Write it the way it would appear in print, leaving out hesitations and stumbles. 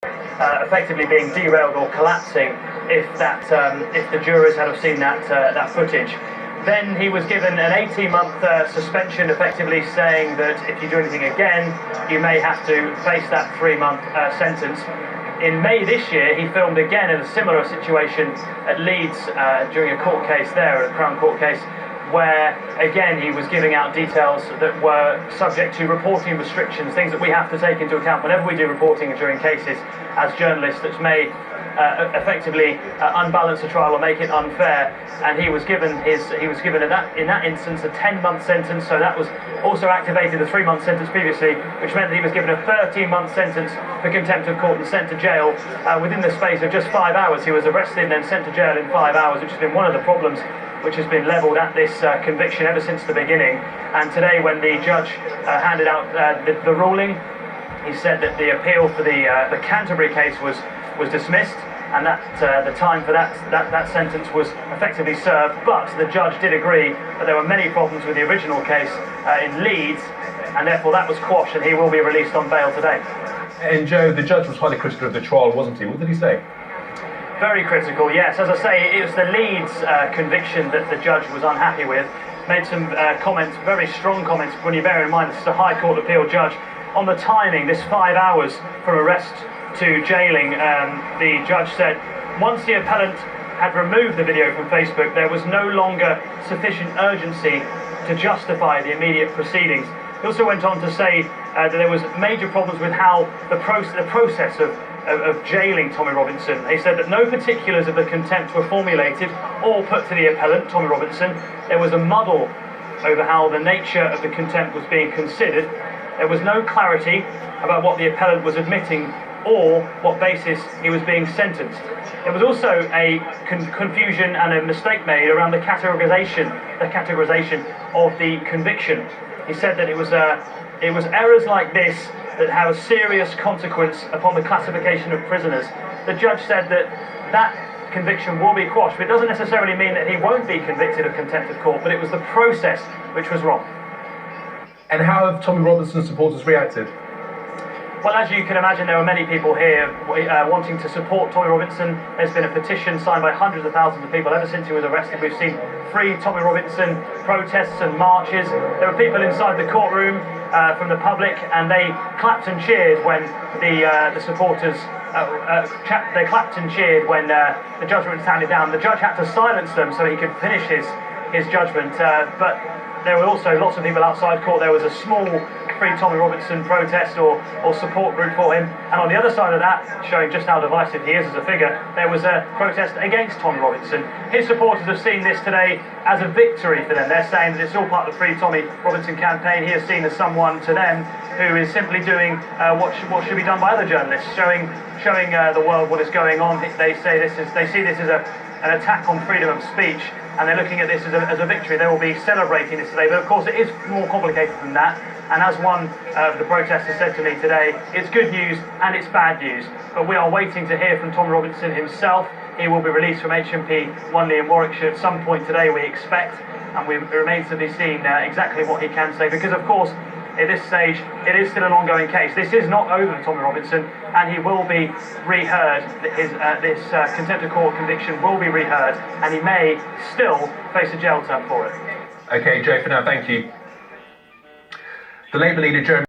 effectively being derailed or collapsing if the jurors had have seen that footage. Then he was given an 18-month suspension, effectively saying that if you do anything again, you may have to face that 3-month sentence. In May this year, he filmed again in a similar situation at Leeds during a court case there, a Crown Court case, where again he was giving out details that were subject to reporting restrictions, things that we have to take into account whenever we do reporting during cases as journalists that may effectively unbalance the trial or make it unfair. And he was given in that instance a 10-month sentence, so that was also activated a 3-month sentence previously, which meant that he was given a 13-month sentence for contempt of court and sent to jail within the space of just 5 hours. He was arrested and then sent to jail in 5 hours, which has been one of the problems which has been levelled at this conviction ever since the beginning. And today, when the judge handed out the ruling, he said that the appeal for the Canterbury case was dismissed, and that the time for that sentence was effectively served. But the judge did agree that there were many problems with the original case in Leeds, and therefore that was quashed, and he will be released on bail today. And Joe, the judge was highly critical of the trial, wasn't he? What did he say? Very critical, yes. As I say, it was the Leeds conviction that the judge was unhappy with. Made some comments, very strong comments, when you bear in mind this is a High Court appeal judge, on the timing, this 5 hours from arrest to jailing. The judge said once the appellant had removed the video from Facebook, there was no longer sufficient urgency to justify the immediate proceedings. He also went on to say that there was major problems with how the process of jailing Tommy Robinson. He said that no particulars of the contempt were formulated or put to the appellant, Tommy Robinson. There was a muddle over how the nature of the contempt was being considered. There was no clarity about what the appellant was admitting or what basis he was being sentenced. There was also a confusion and a mistake made around the categorization of the conviction. He said that it was errors like this that have a serious consequence upon the classification of prisoners. The judge said that conviction will be quashed, but it doesn't necessarily mean that he won't be convicted of contempt of court, but it was the process which was wrong. And how have Tommy Robinson's supporters reacted? Well, as you can imagine, there were many people here wanting to support Tommy Robinson. There's been a petition signed by hundreds of thousands of people ever since he was arrested. We've seen free Tommy Robinson protests and marches. There were people inside the courtroom from the public, and they clapped and cheered when the supporters they clapped and cheered when the judgment was handed down. The judge had to silence them so he could finish his judgment, but there were also lots of people outside court. There was a small Free Tommy Robinson protest or support group for him, and on the other side of that, showing just how divisive he is as a figure, there was a protest against Tommy Robinson. His supporters have seen this today as a victory for them. They're saying that it's all part of the Free Tommy Robinson campaign. He is seen as someone to them who is simply doing what should be done by other journalists, showing the world what is going on. They see this as an attack on freedom of speech, and they're looking at this as a victory. They will be celebrating this today, but of course it is more complicated than that. And as one of the protesters said to me today, it's good news and it's bad news. But we are waiting to hear from Tommy Robinson himself. He will be released from HMP Wanley in Warwickshire at some point today, we expect, and it remains to be seen exactly what he can say, because of course at this stage it is still an ongoing case. This is not over for Tommy Robinson, and he will be reheard. This contempt of court conviction will be reheard, and he may still face a jail term for it. Okay, Joe, for now, thank you. The Labour leader, Jeremy